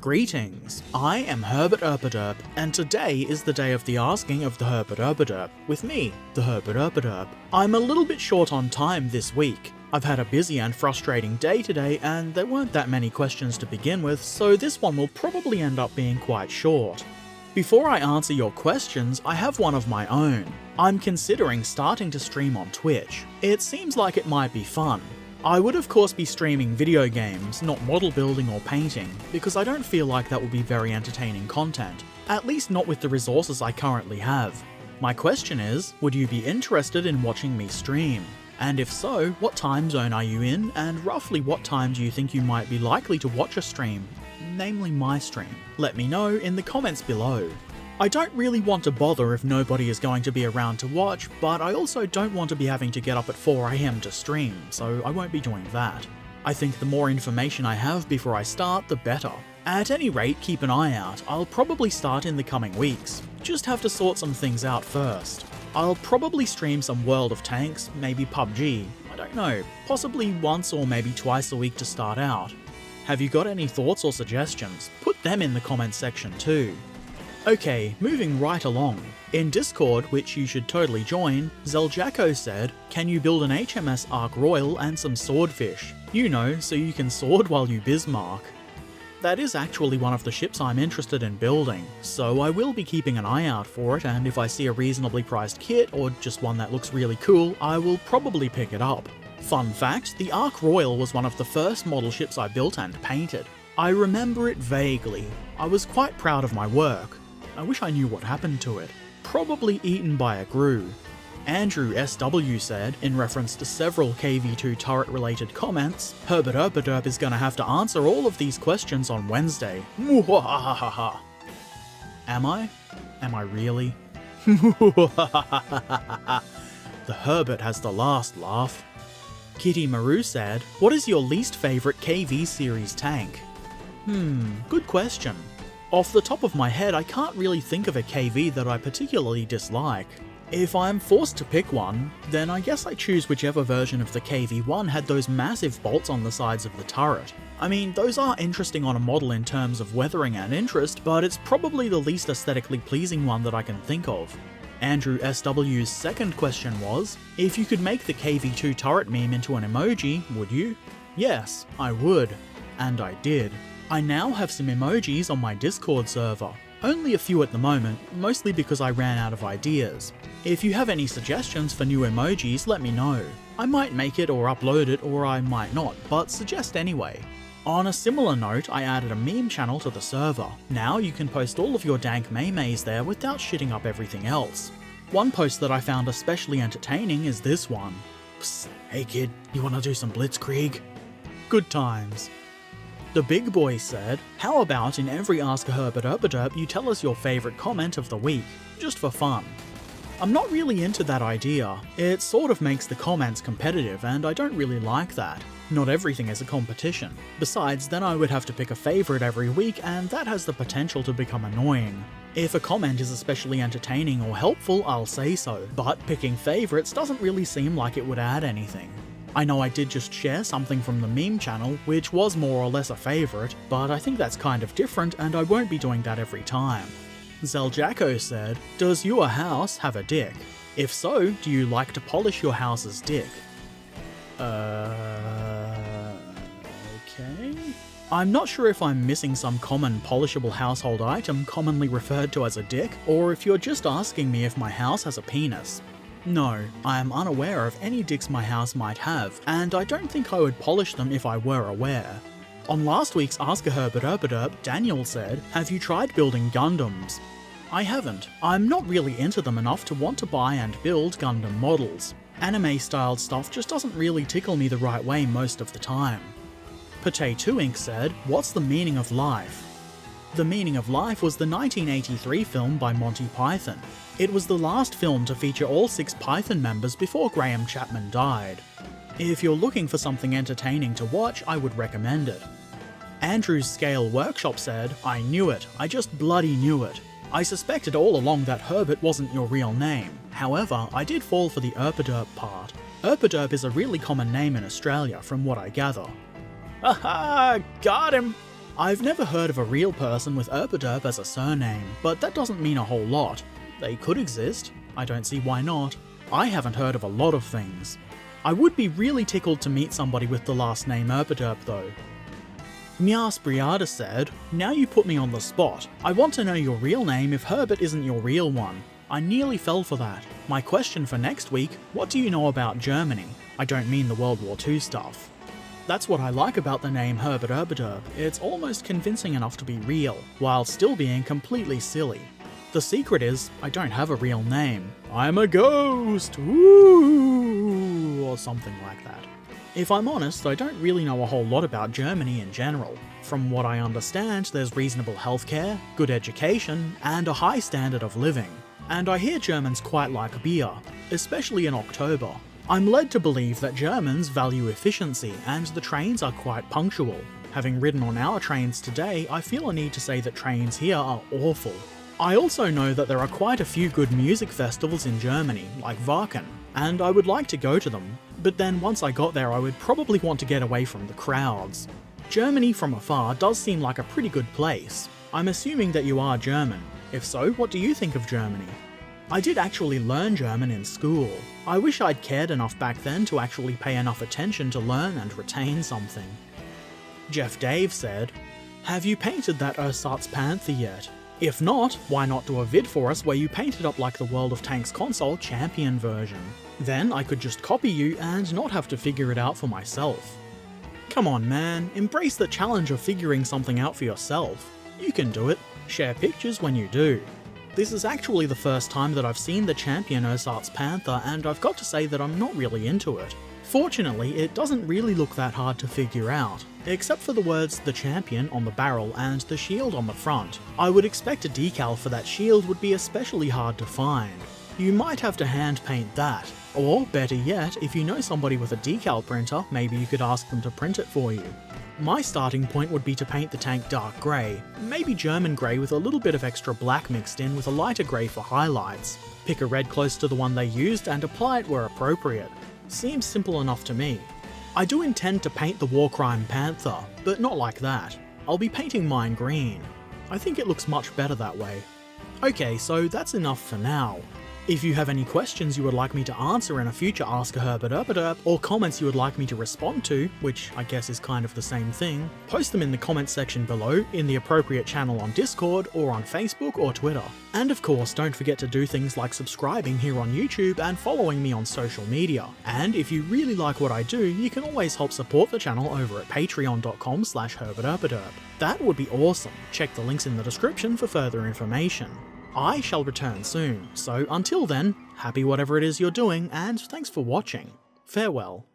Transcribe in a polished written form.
Greetings, I am Herbert Erpaderp, and today is the day of the asking of the Herbert Erpaderp, with me, the Herbert Erpaderp. I'm a little bit short on time this week. I've had a busy and frustrating day today, and there weren't that many questions to begin with, so this one will probably end up being quite short. Before I answer your questions, I have one of my own. I'm considering starting to stream on Twitch. It seems like it might be fun. I would of course be streaming video games, not model building or painting, because I don't feel like that would be very entertaining content, at least not with the resources I currently have. My question is, would you be interested in watching me stream? And if so, what time zone are you in, and roughly what time do you think you might be likely to watch a stream? Namely my stream. Let me know in the comments below. I don't really want to bother if nobody is going to be around to watch, but I also don't want to be having to get up at 4 AM to stream, so I won't be doing that. I think the more information I have before I start, the better. At any rate, keep an eye out. I'll probably start in the coming weeks. Just have to sort some things out first. I'll probably stream some World of Tanks, maybe PUBG, I don't know, possibly once or maybe twice a week to start out. Have you got any thoughts or suggestions? Put them in the comments section too. Okay, moving right along. In Discord, which you should totally join, Zeljacko said, can you build an HMS Ark Royal and some swordfish? You know, so you can sword while you Bismarck. That is actually one of the ships I'm interested in building, so I will be keeping an eye out for it, and if I see a reasonably priced kit, or just one that looks really cool, I will probably pick it up. Fun fact, the Ark Royal was one of the first model ships I built and painted. I remember it vaguely. I was quite proud of my work. I wish I knew what happened to it. Probably eaten by a grue. Andrew SW said, in reference to several KV2 turret related comments, Herbert Erpaderp is gonna have to answer all of these questions on Wednesday. Mwahahaha. Am I? Am I really? The Herbert has the last laugh. Kitty Maru said, what is your least favourite KV series tank? Good question. Off the top of my head, I can't really think of a KV that I particularly dislike. If I'm forced to pick one, then I guess I choose whichever version of the KV-1 had those massive bolts on the sides of the turret. I mean, those are interesting on a model in terms of weathering and interest, but it's probably the least aesthetically pleasing one that I can think of. Andrew SW's second question was, if you could make the KV-2 turret meme into an emoji, would you? Yes, I would. And I did. I now have some emojis on my Discord server. Only a few at the moment, mostly because I ran out of ideas. If you have any suggestions for new emojis, let me know. I might make it or upload it, or I might not, but suggest anyway. On a similar note, I added a meme channel to the server. Now you can post all of your dank memes there without shitting up everything else. One post that I found especially entertaining is this one. Psst, hey kid, you wanna do some blitzkrieg? Good times. The big boy said, how about in every Ask a Herbert Erpaderp you tell us your favourite comment of the week, just for fun. I'm not really into that idea. It sort of makes the comments competitive, and I don't really like that. Not everything is a competition. Besides, then I would have to pick a favourite every week, and that has the potential to become annoying. If a comment is especially entertaining or helpful, I'll say so, but picking favourites doesn't really seem like it would add anything. I know I did just share something from the meme channel, which was more or less a favourite, but I think that's kind of different and I won't be doing that every time. Zeljacko said, does your house have a dick? If so, do you like to polish your house's dick? Okay? I'm not sure if I'm missing some common polishable household item commonly referred to as a dick, or if you're just asking me if my house has a penis. No, I am unaware of any dicks my house might have, and I don't think I would polish them if I were aware. On last week's Ask a Herbert Erpaderp, Daniel said, have you tried building Gundams? I haven't. I'm not really into them enough to want to buy and build Gundam models. Anime-styled stuff just doesn't really tickle me the right way most of the time. Potato Inc. said, what's the meaning of life? The Meaning of Life was the 1983 film by Monty Python. It was the last film to feature all 6 Python members before Graham Chapman died. If you're looking for something entertaining to watch, I would recommend it. Andrew's Scale Workshop said, I knew it, I just bloody knew it. I suspected all along that Herbert wasn't your real name. However, I did fall for the Erpaderp part. Erpaderp is a really common name in Australia from what I gather. Haha, got him! I've never heard of a real person with Erpaderp as a surname, but that doesn't mean a whole lot. They could exist. I don't see why not. I haven't heard of a lot of things. I would be really tickled to meet somebody with the last name Erpaderp though. Miaspriada said, "Now you put me on the spot. I want to know your real name if Herbert isn't your real one. I nearly fell for that. My question for next week, what do you know about Germany? I don't mean the World War II stuff." That's what I like about the name Herbert Erpaderp. It's almost convincing enough to be real, while still being completely silly. The secret is, I don't have a real name. I'm a ghost, woo, or something like that. If I'm honest, I don't really know a whole lot about Germany in general. From what I understand, there's reasonable healthcare, good education, and a high standard of living. And I hear Germans quite like beer, especially in October. I'm led to believe that Germans value efficiency, and the trains are quite punctual. Having ridden on our trains today, I feel a need to say that trains here are awful. I also know that there are quite a few good music festivals in Germany, like Wacken, and I would like to go to them, but then once I got there I would probably want to get away from the crowds. Germany from afar does seem like a pretty good place. I'm assuming that you are German. If so, what do you think of Germany? I did actually learn German in school. I wish I'd cared enough back then to actually pay enough attention to learn and retain something. Jeff Dave said, "Have you painted that Ersatz Panther yet? If not, why not do a vid for us where you paint it up like the World of Tanks console champion version? Then I could just copy you and not have to figure it out for myself." Come on man, embrace the challenge of figuring something out for yourself. You can do it. Share pictures when you do. This is actually the first time that I've seen the champion Ersatz Panther, and I've got to say that I'm not really into it. Fortunately, it doesn't really look that hard to figure out, except for the words "the champion" on the barrel and the shield on the front. I would expect a decal for that shield would be especially hard to find. You might have to hand paint that. Or, better yet, if you know somebody with a decal printer, maybe you could ask them to print it for you. My starting point would be to paint the tank dark grey, maybe German grey with a little bit of extra black mixed in with a lighter grey for highlights. Pick a red close to the one they used and apply it where appropriate. Seems simple enough to me. I do intend to paint the Warcrime Panther, but not like that. I'll be painting mine green. I think it looks much better that way. Okay, so that's enough for now. If you have any questions you would like me to answer in a future Ask a Herbert Erpaderp, or comments you would like me to respond to, which I guess is kind of the same thing, post them in the comments section below, in the appropriate channel on Discord, or on Facebook or Twitter. And of course, don't forget to do things like subscribing here on YouTube and following me on social media. And if you really like what I do, you can always help support the channel over at patreon.com/HerbertErpaderp. That would be awesome. Check the links in the description for further information. I shall return soon, so until then, happy whatever it is you're doing, and thanks for watching. Farewell.